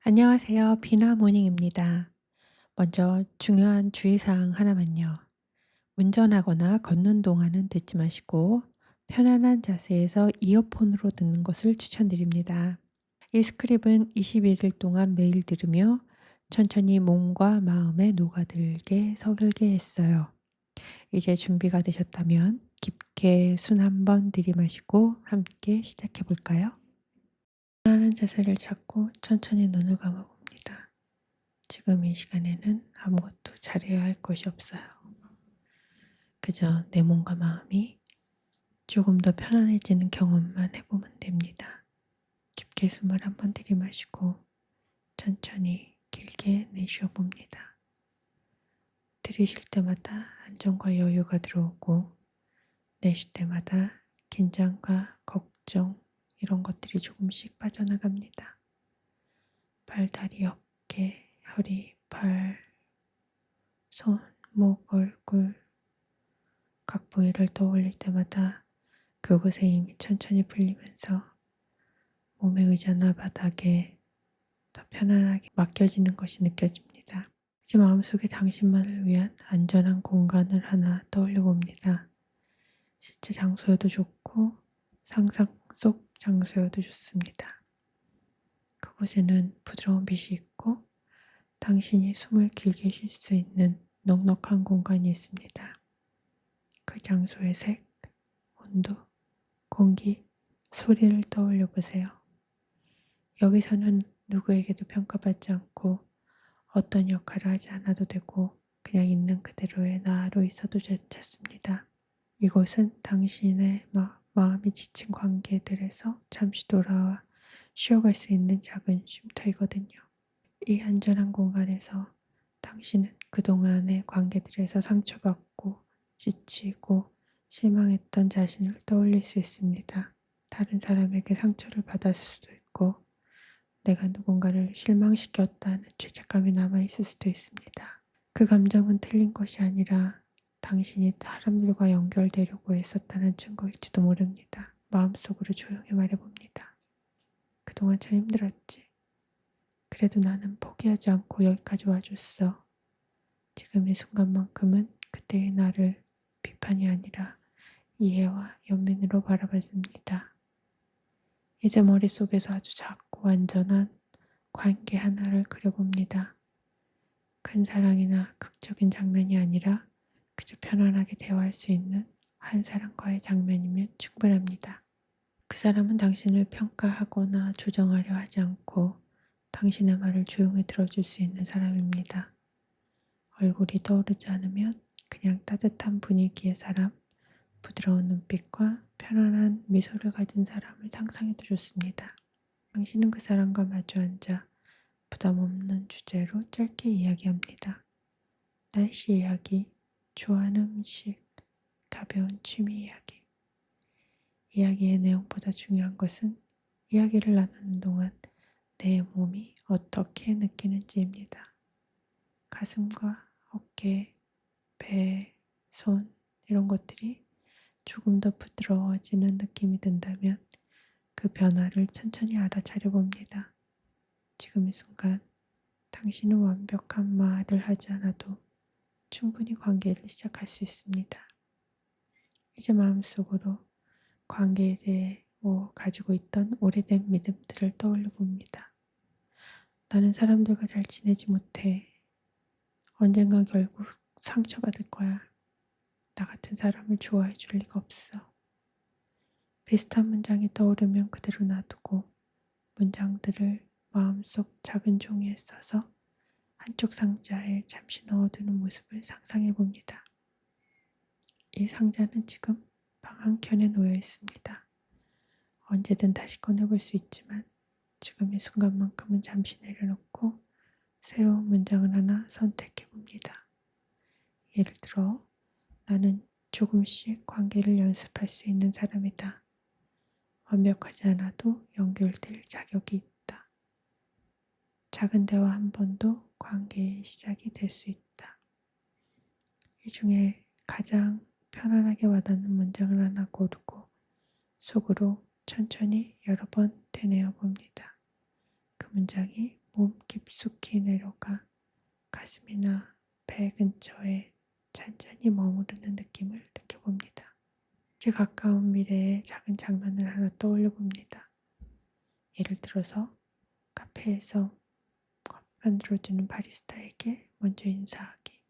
안녕하세요. 비나 모닝입니다. 먼저 중요한 주의사항 하나만요. 운전하거나 걷는 동안은 듣지 마시고 편안한 자세에서 이어폰으로 듣는 것을 추천드립니다. 이 스크립은 21일 동안 매일 들으며 천천히 몸과 마음에 녹아들게 설계했어요. 이제 준비가 되셨다면 깊게 숨 한번 들이마시고 함께 시작해 볼까요? 편안한 자세를 찾고 천천히 눈을 감아 봅니다. 지금 이 시간에는 아무것도 잘해야 할 것이 없어요. 그저 내 몸과 마음이 조금 더 편안해지는 경험만 해보면 됩니다. 깊게 숨을 한번 들이마시고 천천히 길게 내쉬어 봅니다. 들이쉴 때마다 안정과 여유가 들어오고 내쉴 때마다 긴장과 걱정 이런 것들이 조금씩 빠져나갑니다. 발, 다리, 어깨, 허리, 팔, 손, 목, 얼굴 각 부위를 떠올릴 때마다 그곳의 힘이 천천히 풀리면서 몸의 의자나 바닥에 더 편안하게 맡겨지는 것이 느껴집니다. 이제 마음속에 당신만을 위한 안전한 공간을 하나 떠올려 봅니다. 실제 장소여도 좋고 상상 속 장소여도 좋습니다. 그곳에는 부드러운 빛이 있고 당신이 숨을 길게 쉴 수 있는 넉넉한 공간이 있습니다. 그 장소의 색, 온도, 공기, 소리를 떠올려 보세요. 여기서는 누구에게도 평가받지 않고 어떤 역할을 하지 않아도 되고 그냥 있는 그대로의 나로 있어도 괜찮습니다. 이곳은 당신의 마음이 지친 관계들에서 잠시 돌아와 쉬어갈 수 있는 작은 쉼터이거든요. 이 안전한 공간에서 당신은 그동안의 관계들에서 상처받고 지치고 실망했던 자신을 떠올릴 수 있습니다. 다른 사람에게 상처를 받았을 수도 있고 내가 누군가를 실망시켰다는 죄책감이 남아있을 수도 있습니다. 그 감정은 틀린 것이 아니라 당신이 사람들과 연결되려고 했었다는 증거일지도 모릅니다. 마음속으로 조용히 말해봅니다. 그동안 참 힘들었지. 그래도 나는 포기하지 않고 여기까지 와줬어. 지금 이 순간만큼은 그때의 나를 비판이 아니라 이해와 연민으로 바라봐줍니다. 이제 머릿속에서 아주 작고 완전한 관계 하나를 그려봅니다. 큰 사랑이나 극적인 장면이 아니라 그저 편안하게 대화할 수 있는 한 사람과의 장면이면 충분합니다. 그 사람은 당신을 평가하거나 조정하려 하지 않고 당신의 말을 조용히 들어줄 수 있는 사람입니다. 얼굴이 떠오르지 않으면 그냥 따뜻한 분위기의 사람, 부드러운 눈빛과 편안한 미소를 가진 사람을 상상해도 좋습니다. 당신은 그 사람과 마주 앉아 부담 없는 주제로 짧게 이야기합니다. 날씨 이야기, 좋아하는 음식, 가벼운 취미 이야기. 이야기의 내용보다 중요한 것은 이야기를 나누는 동안 내 몸이 어떻게 느끼는지입니다. 가슴과 어깨, 배, 손 이런 것들이 조금 더 부드러워지는 느낌이 든다면 그 변화를 천천히 알아차려 봅니다. 지금 이 순간 당신은 완벽한 말을 하지 않아도 충분히 관계를 시작할 수 있습니다. 이제 마음속으로 관계에 대해 가지고 있던 오래된 믿음들을 떠올려 봅니다. 나는 사람들과 잘 지내지 못해. 언젠가 결국 상처받을 거야. 나 같은 사람을 좋아해 줄 리가 없어. 비슷한 문장이 떠오르면 그대로 놔두고 문장들을 마음속 작은 종이에 써서 한쪽 상자에 잠시 넣어두는 모습을 상상해 봅니다. 이 상자는 지금 방 한켠에 놓여 있습니다. 언제든 다시 꺼내볼 수 있지만 지금 이 순간만큼은 잠시 내려놓고 새로운 문장을 하나 선택해 봅니다. 예를 들어, 나는 조금씩 관계를 연습할 수 있는 사람이다. 완벽하지 않아도 연결될 자격이 있다. 작은 대화 한 번도 관계의 시작이 될 수 있다. 이 중에 가장 편안하게 와닿는 문장을 하나 고르고 속으로 천천히 여러 번 되뇌어 봅니다. 그 문장이 몸 깊숙이 내려가 가슴이나 배 근처에 잔잔히 머무르는 느낌을 느껴봅니다. 이제 가까운 미래의 작은 장면을 하나 떠올려 봅니다. 예를 들어서 카페에서 커피 만들어주는 바리스타에게 먼저 인사하기,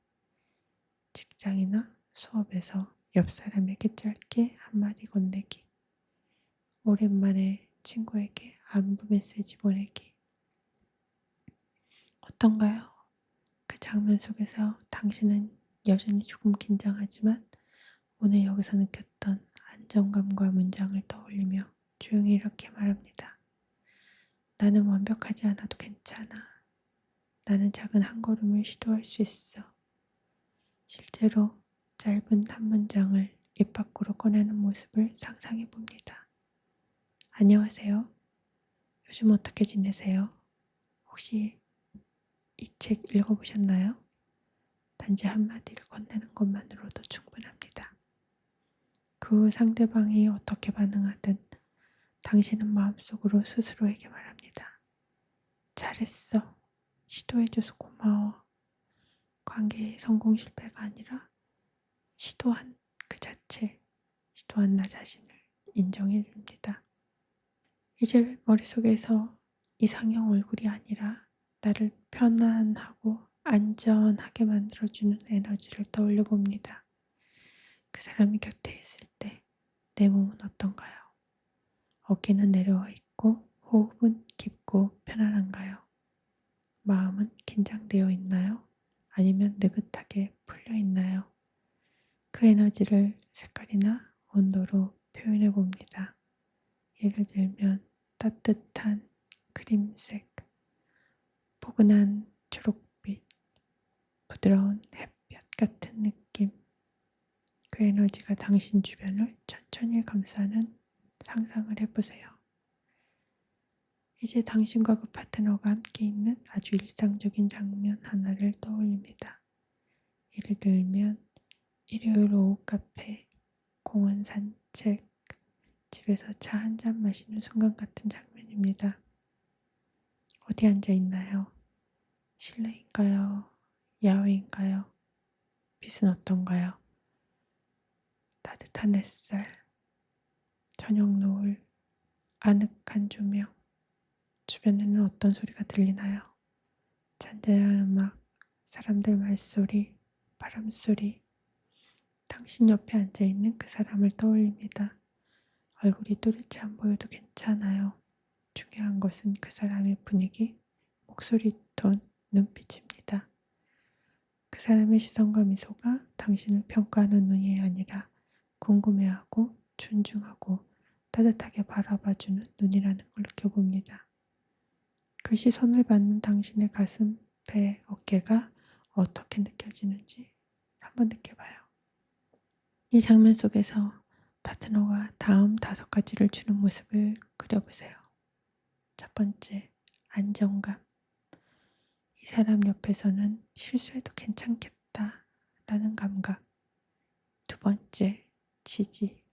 직장이나 수업에서 옆 사람에게 짧게 한마디 건네기, 오랜만에 친구에게 안부 메시지 보내기. 어떤가요? 그 장면 속에서 당신은 여전히 조금 긴장하지만 오늘 여기서 느꼈던 안정감과 문장을 떠올리며 조용히 이렇게 말합니다. 나는 완벽하지 않아도 괜찮아. 나는 작은 한 걸음을 시도할 수 있어. 실제로 짧은 한 문장을 입 밖으로 꺼내는 모습을 상상해 봅니다. 안녕하세요. 요즘 어떻게 지내세요? 혹시 이 책 읽어보셨나요? 단지 한마디를 건네는 것만으로도 충분합니다. 그 상대방이 어떻게 반응하든 당신은 마음속으로 스스로에게 말합니다. 잘했어. 시도해줘서 고마워. 관계의 성공 실패가 아니라 시도한 그 자체, 시도한 나 자신을 인정해 줍니다. 이제 머릿속에서 이상형 얼굴이 아니라 나를 편안하고 안전하게 만들어주는 에너지를 떠올려 봅니다. 그 사람이 곁에 있을 때 내 몸은 어떤가요? 어깨는 내려와 있고 호흡은 깊고 편안한가요? 마음은 긴장되어 있나요? 아니면 느긋하게 풀려 있나요? 그 에너지를 색깔이나 온도로 표현해 봅니다. 예를 들면 따뜻한 크림색, 포근한 초록빛, 부드러운 햇볕 같은 느낌. 그 에너지가 당신 주변을 천천히 감싸는 상상을 해보세요. 이제 당신과 그 파트너가 함께 있는 아주 일상적인 장면 하나를 떠올립니다. 예를 들면 일요일 오후 카페, 공원 산책, 집에서 차 한 잔 마시는 순간 같은 장면입니다. 어디 앉아 있나요? 실내인가요? 야외인가요? 빛은 어떤가요? 따뜻한 햇살, 저녁 노을, 아늑한 조명, 주변에는 어떤 소리가 들리나요? 잔잔한 음악, 사람들 말소리, 바람소리, 당신 옆에 앉아있는 그 사람을 떠올립니다. 얼굴이 또렷이 안 보여도 괜찮아요. 중요한 것은 그 사람의 분위기, 목소리 톤, 눈빛입니다. 그 사람의 시선과 미소가 당신을 평가하는 눈이 아니라 궁금해하고 존중하고 따뜻하게 바라봐주는 눈이라는 걸 느껴봅니다. 그 시선을 받는 당신의 가슴, 배, 어깨가 어떻게 느껴지는지 한번 느껴봐요. 이 장면 속에서 파트너가 다음 5가지를 주는 모습을 그려보세요. 첫 번째, 안정감. 이 사람 옆에서는 실수해도 괜찮겠다 라는 감각. 두 번째, 지지.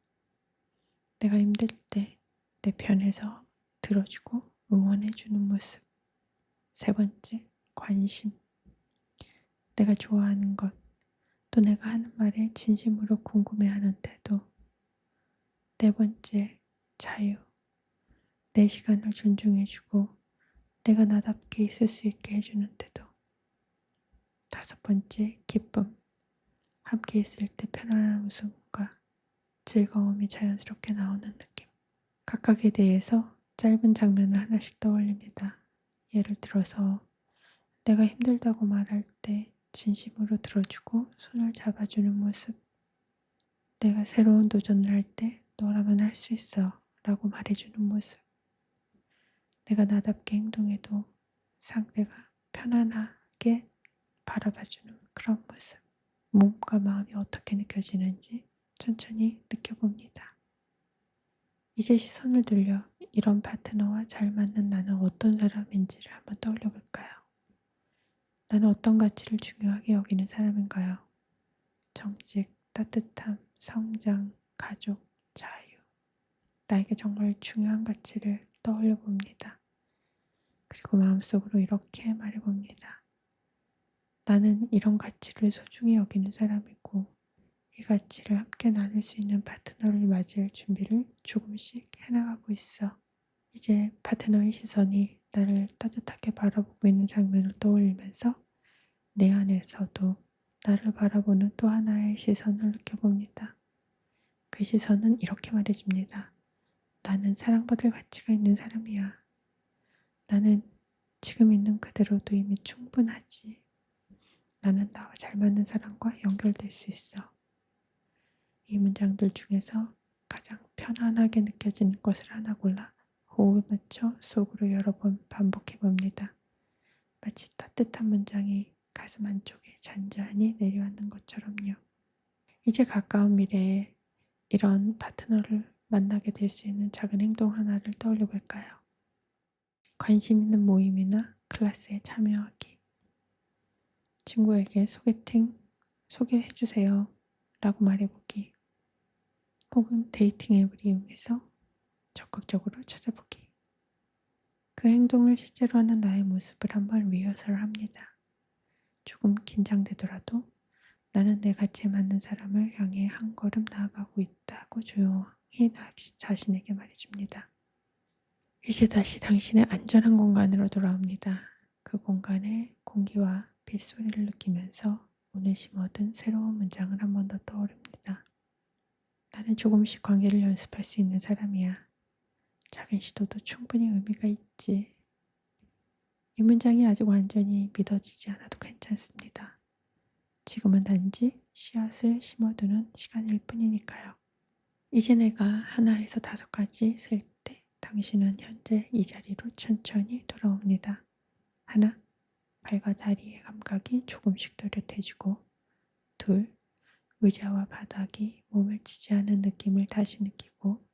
내가 힘들 때 내 편에서 들어주고 응원해주는 모습. 세 번째, 관심. 내가 좋아하는 것, 또 내가 하는 말에 진심으로 궁금해하는 태도. 네 번째, 자유. 내 시간을 존중해주고 내가 나답게 있을 수 있게 해주는 태도. 다섯 번째, 기쁨. 함께 있을 때 편안한 웃음과 즐거움이 자연스럽게 나오는 느낌. 각각에 대해서 짧은 장면을 하나씩 떠올립니다. 예를 들어서 내가 힘들다고 말할 때 진심으로 들어주고 손을 잡아주는 모습. 내가 새로운 도전을 할 때 너라면 할 수 있어 라고 말해주는 모습. 내가 나답게 행동해도 상대가 편안하게 바라봐주는 그런 모습. 몸과 마음이 어떻게 느껴지는지 천천히 느껴봅니다. 이제 시선을 돌려 이런 파트너와 잘 맞는 나는 어떤 사람인지를 한번 떠올려 볼까요? 나는 어떤 가치를 중요하게 여기는 사람인가요? 정직, 따뜻함, 성장, 가족, 자유. 나에게 정말 중요한 가치를 떠올려 봅니다. 그리고 마음속으로 이렇게 말해봅니다. 나는 이런 가치를 소중히 여기는 사람이고 이 가치를 함께 나눌 수 있는 파트너를 맞이할 준비를 조금씩 해나가고 있어. 이제 파트너의 시선이 나를 따뜻하게 바라보고 있는 장면을 떠올리면서 내 안에서도 나를 바라보는 또 하나의 시선을 느껴봅니다. 그 시선은 이렇게 말해줍니다. 나는 사랑받을 가치가 있는 사람이야. 나는 지금 있는 그대로도 이미 충분하지. 나는 나와 잘 맞는 사람과 연결될 수 있어. 이 문장들 중에서 가장 편안하게 느껴지는 것을 하나 골라 호흡에 맞춰 속으로 여러 번 반복해 봅니다. 마치 따뜻한 문장이 가슴 안쪽에 잔잔히 내려앉는 것처럼요. 이제 가까운 미래에 이런 파트너를 만나게 될 수 있는 작은 행동 하나를 떠올려 볼까요? 관심 있는 모임이나 클래스에 참여하기. 친구에게 소개팅 소개해 주세요 라고 말해보기. 혹은 데이팅 앱을 이용해서 적극적으로 찾아보기. 그 행동을 실제로 하는 나의 모습을 한번 리허설을 합니다. 조금 긴장되더라도 나는 내 가치에 맞는 사람을 향해 한 걸음 나아가고 있다고 조용히 나 자신에게 말해줍니다. 이제 다시 당신의 안전한 공간으로 돌아옵니다. 그 공간의 공기와 빗소리를 느끼면서 오늘 심어둔 새로운 문장을 한 번 더 떠오릅니다. 나는 조금씩 관계를 연습할 수 있는 사람이야. 작은 시도도 충분히 의미가 있지. 이 문장이 아직 완전히 믿어지지 않아도 괜찮습니다. 지금은 단지 씨앗을 심어두는 시간일 뿐이니까요. 이제 내가 하나에서 5까지 셀 때 당신은 현재 이 자리로 천천히 돌아옵니다. 하나, 발과 다리의 감각이 조금씩 또렷해지고, 둘, 의자와 바닥이 몸을 치지 않은 느낌을 다시 느끼고,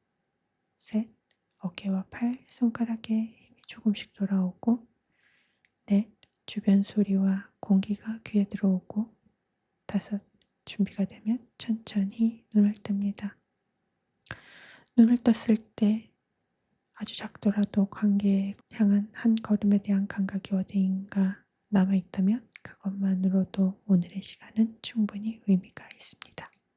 셋, 어깨와 팔, 손가락에 힘이 조금씩 돌아오고, 넷, 주변 소리와 공기가 귀에 들어오고, 다섯, 준비가 되면 천천히 눈을 뜹니다. 눈을 떴을 때 아주 작더라도 관계에 향한 한 걸음에 대한 감각이 어디인가 남아있다면 그것만으로도 오늘의 시간은 충분히 의미가 있습니다.